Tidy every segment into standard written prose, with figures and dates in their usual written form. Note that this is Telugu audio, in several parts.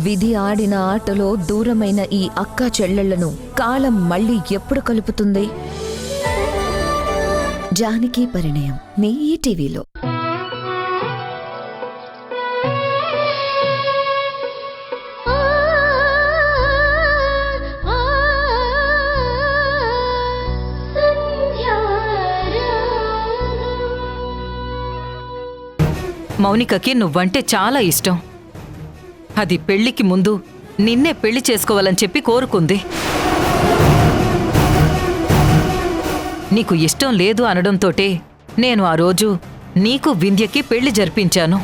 విధి ఆడిన ఆటలో దూరమైన ఈ అక్క చెల్లెళ్లను కాలం మళ్ళీ ఎప్పుడు కలుపుతుంది? జానకి పరిణయం మీ ఈటీవీలో. మౌనికకి నువ్వంటే చాలా ఇష్టం. అది పెళ్లికి ముందు నిన్నే పెళ్లి చేసుకోవాలని చెప్పి కోరుకుంది. నీకు ఇష్టం లేదు అనడంతోటే నేను ఆ రోజు నీకు వింధ్యకి పెళ్లి జరిపించాను.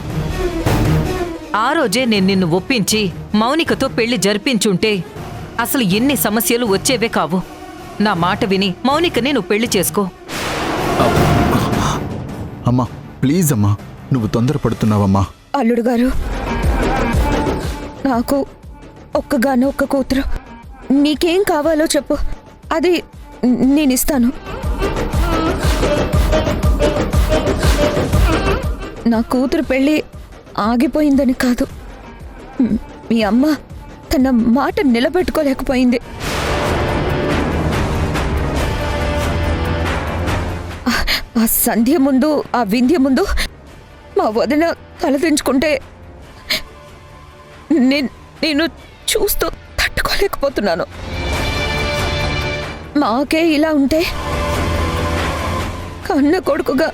ఆ రోజే నేను నిన్ను ఒప్పించి మౌనికతో పెళ్లి జరిపించుంటే అసలు ఎన్ని సమస్యలు వచ్చేవే కావు. నా మాట విని మౌనికని నువ్వు పెళ్లి చేసుకో. అమ్మా ప్లీజ్ అమ్మా, నువ్వు తొందరపడుతున్నావమ్మా. అల్లుడు గారు, నాకు ఒక్కగానో ఒక్క కూతురు. నీకేం కావాలో చెప్పు, అది నేనిస్తాను. నా కూతురు పెళ్ళి ఆగిపోయిందని కాదు, మీ అమ్మ తన మాట నిలబెట్టుకోలేకపోయింది. ఆ సంధ్య ముందు, ఆ వింధ్య ముందు మా వదిన తలదించుకుంటే నేను చూస్తూ తట్టుకోలేకపోతున్నాను. మాకే ఇలా ఉంటే కన్న కొడుకుగా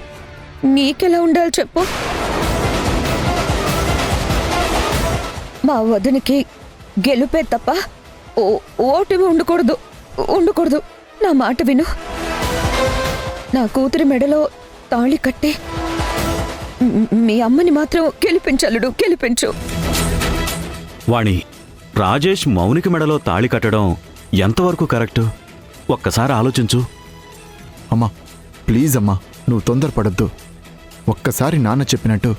నీకెలా ఉండాలి చెప్పు? మా వదినకి గెలుపే తప్ప ఓటమి ఉండకూడదు. నా మాట విను. నా కూతురి మెడలో తాళి కట్టి మీ అమ్మని మాత్రం గెలిపించలుడు, గెలిపించు. వాణి, రాజేష్ మౌనిక మెడలో తాళి కట్టడం ఎంతవరకు కరెక్టు? ఒక్కసారి ఆలోచించు. అమ్మా ప్లీజ్ అమ్మా, నువ్వు తొందరపడద్దు. ఒక్కసారి నాన్న చెప్పినట్టు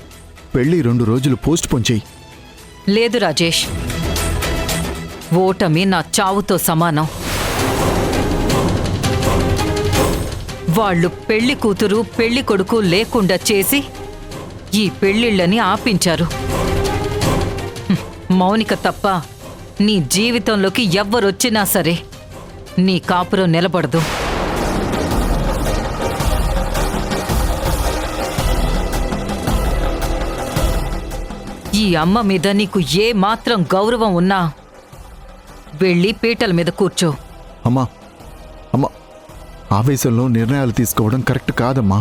పెళ్లి 2 రోజులు పోస్ట్ పోన్ చెయ్యి. లేదు రాజేష్, ఓటమి నా చావుతో సమానం. వాళ్ళు పెళ్లి కూతురు పెళ్లి కొడుకు లేకుండా చేసి ఈ పెళ్లిళ్ళని ఆపించారు. మౌనిక తప్ప నీ జీవితంలోకి ఎవ్వరొచ్చినా సరే నీ కాపురం నిలబడదు. ఈ అమ్మ మీద నీకు ఏ మాత్రం గౌరవం ఉన్నా వెళ్ళి పీటల మీద కూర్చో. అమ్మా అమ్మా, ఆవేశంలో నిర్ణయాలు తీసుకోవడం కరెక్ట్ కాదమ్మా.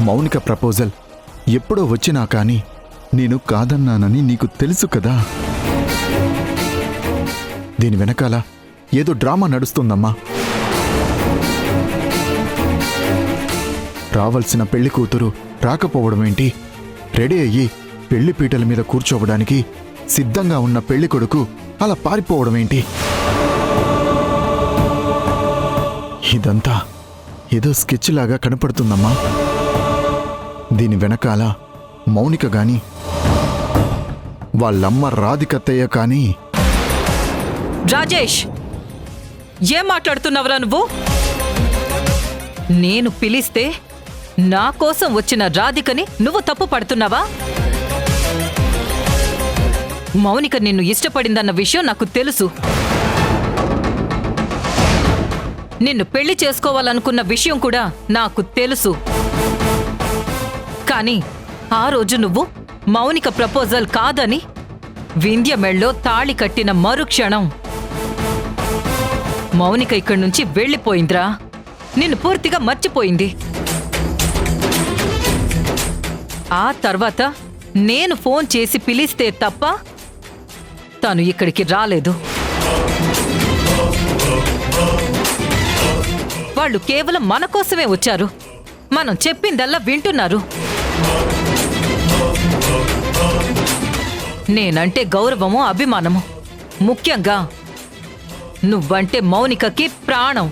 మౌనిక ప్రపోజల్ ఎప్పుడో వచ్చినా కానీ నేను కాదన్నానని నీకు తెలుసు కదా. దీని వెనకాల ఏదో డ్రామా నడుస్తుందమ్మా. రావాల్సిన పెళ్లి కూతురు రాకపోవడమేంటి? రెడీ అయ్యి పెళ్లి పీటల మీద కూర్చోవడానికి సిద్ధంగా ఉన్న పెళ్లి కొడుకు అలా పారిపోవడమేంటి? ఇదంతా ఏదో స్కెచ్ లాగా కనపడుతుందమ్మా. దీని వెనకాల మౌనిక గాని వాళ్ళమ్మ రాధికత్తయ్య కానీ. రాజేష్, ఏం మాట్లాడుతున్నావురా నువ్వు? నేను పిలిస్తే నా కోసం వచ్చిన రాధికని నువ్వు తప్పు పడుతున్నావా? మౌనిక నిన్ను ఇష్టపడిందన్న విషయం నాకు తెలుసు. నిన్ను పెళ్లి చేసుకోవాలనుకున్న విషయం కూడా నాకు తెలుసు. కానీ ఆ రోజు నువ్వు మౌనిక ప్రపోజల్ కాదని వింధ్య మెళ్ళో తాళి కట్టిన మరుక్షణం మౌనిక ఇక్కడి నుంచి వెళ్ళిపోయిందిరా. నిన్ను పూర్తిగా మర్చిపోయింది. ఆ తర్వాత నేను ఫోన్ చేసి పిలిస్తే తప్ప తను ఇక్కడికి రాలేదు. వాళ్ళు కేవలం మన కోసమే వచ్చారు. మనం చెప్పిందల్లా వింటున్నారు. నేనంటే గౌరవము, అభిమానము. ముఖ్యంగా నువ్వంటే మౌనికకి ప్రాణం.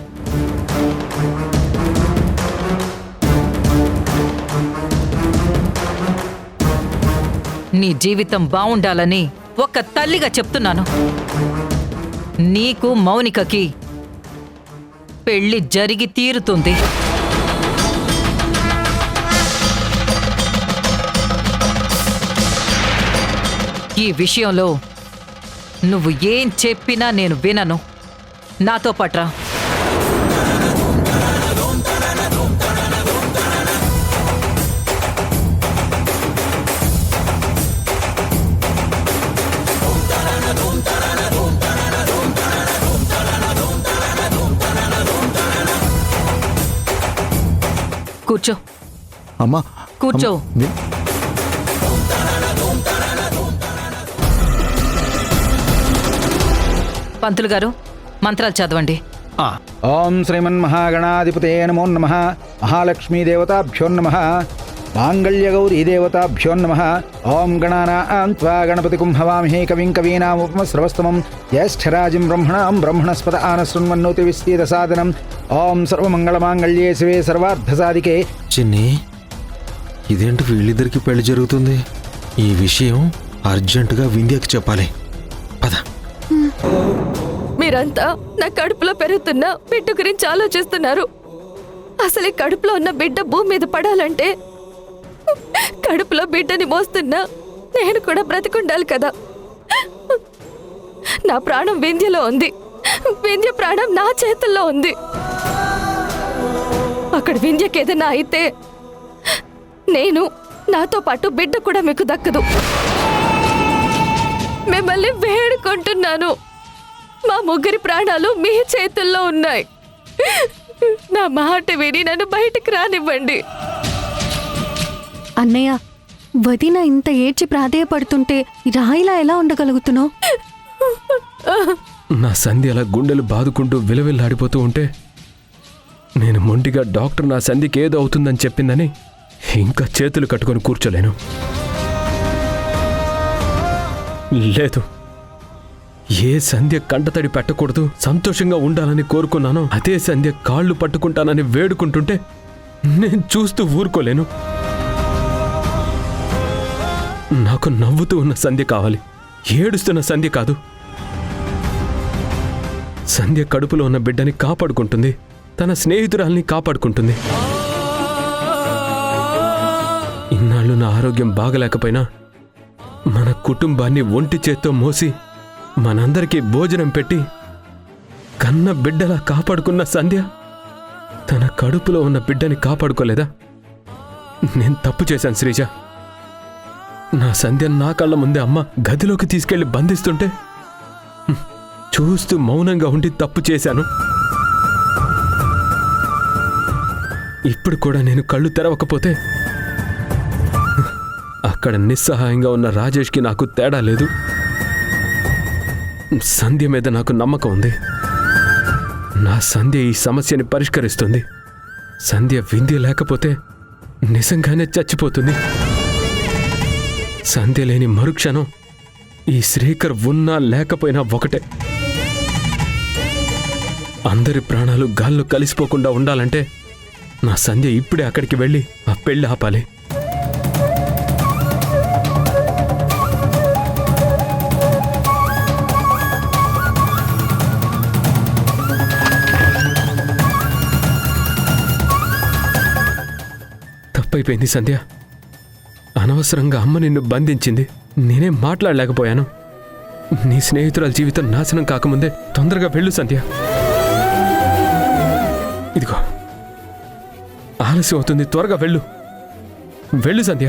నీ జీవితం బావుండాలని ఒక తల్లిగా చెప్తున్నాను. నీకు మౌనికకి పెళ్లి జరిగి తీరుతుంది. ఈ విషయంలో నువ్వు ఏం చెప్పినా నేను వినను. నాతో పట్రా. కూర్చో. అమ్మా కూర్చో. పంతులు గారు మంత్రాలు చదవండి. ఓం శ్రీమన్మహాగణాధిపతే నమో నమః. మహాలక్ష్మీదేవతాభ్యో నమః. మాంగళ్యగౌరీదేవతాభ్యో నమః. ఓం గణానాం త్వా గణపతిం హవామహే కవిం కవీనాముపమశ్రవస్తమం జ్యేష్ఠరాజం బ్రహ్మణాం బ్రహ్మణస్పద ఆనశృణ్వన్నోతి విస్తీతసాదనం. ఓం సర్వమంగళమాంగళ్యే శివే సర్వార్థసాధికే. చిన్ని, ఇదేంటి వీళ్ళిద్దరికి పెళ్లి జరుగుతుంది? ఈ విషయం అర్జెంటుగా వింధ్యకి చెప్పాలి. పద. మీరంతా నా కడుపులో పెరుగుతున్న బిడ్డ గురించి ఆలోచిస్తున్నారు. అసలు ఈ కడుపులో ఉన్న బిడ్డ భూమి మీద పడాలంటే కడుపులో బిడ్డని మోస్తున్నా నేను కూడా బ్రతికుండాలి కదా. నా ప్రాణం వింధ్యలో ఉంది. వింధ్య ప్రాణం నా చేతుల్లో ఉంది. అక్కడ వింధ్యకి ఏదైనా అయితే నేను, నాతో పాటు బిడ్డ కూడా మీకు దక్కదు. మిమ్మల్ని వేడుకుంటున్నాను. మా ముగ్గురి ప్రాణాలు మీ చేతుల్లో ఉన్నాయి. నా మాట విని నన్ను బయటికి రానివ్వండి. అన్నయ్య, వదిన ఇంత ఏడ్చి ప్రాధేయపడుతుంటే రాయిలా ఎలా ఉండగలుగుతున్నావు? నా సంధ్య అలా గుండెలు బాదుకుంటూ విలవిల్లాడిపోతూ ఉంటే నేను మొండిగా డాక్టర్ నా సంధ్యకి ఏదో అవుతుందని చెప్పిందని ఇంకా చేతులు కట్టుకొని కూర్చోలేను. లేదు, ఏ సంధ్య కంటతడి పెట్టకూడదు, సంతోషంగా ఉండాలని కోరుకున్నానో అదే సంధ్య కాళ్ళు పట్టుకుంటానని వేడుకుంటుంటే నేను చూస్తూ ఊరుకోలేను. నాకు నవ్వుతూ ఉన్న సంధ్య కావాలి, ఏడుస్తున్న సంధ్య కాదు. సంధ్య కడుపులో ఉన్న బిడ్డని కాపాడుకుంటుంది, తన స్నేహితురాల్ని కాపాడుకుంటుంది. ఇన్నాళ్ళు నా ఆరోగ్యం బాగలేకపోయినా మన కుటుంబాన్ని ఒంటి చేత్తో మోసి మనందరికీ భోజనం పెట్టి కన్న బిడ్డలా కాపాడుకున్న సంధ్య తన కడుపులో ఉన్న బిడ్డని కాపాడుకోలేదా? నేను తప్పు చేశాను శ్రీజ. నా సంధ్య నా కళ్ళ ముందే అమ్మ గదిలోకి తీసుకెళ్లి బంధిస్తుంటే చూస్తూ మౌనంగా ఉండి తప్పు చేశాను. ఇప్పుడు కూడా నేను కళ్ళు తెరవకపోతే అక్కడ నిస్సహాయంగా ఉన్న రాజేష్కి నాకు తేడా లేదు. సంధ్య మీద నాకు నమ్మకం ఉంది. నా సంధ్య ఈ సమస్యని పరిష్కరిస్తుంది. సంధ్య వింధ్య లేకపోతే నిజంగానే చచ్చిపోతుంది. సంధ్య లేని మరుక్షణం ఈ శ్రీకర్ ఉన్నా లేకపోయినా ఒకటే. అందరి ప్రాణాలు గాల్లో కలిసిపోకుండా ఉండాలంటే నా సంధ్య ఇప్పుడే అక్కడికి వెళ్ళి ఆ పెళ్లి ఆపాలి. తప్పైపోయింది సంధ్య. అనవసరంగా అమ్మ నిన్ను బంధించింది. నేనేం మాట్లాడలేకపోయాను. నీ స్నేహితురాల జీవితం నాశనం కాకముందే తొందరగా వెళ్ళు సంధ్య. ఇదిగో ఆలస్యం అవుతుంది, త్వరగా వెళ్ళు. వెళ్ళు సంధ్య.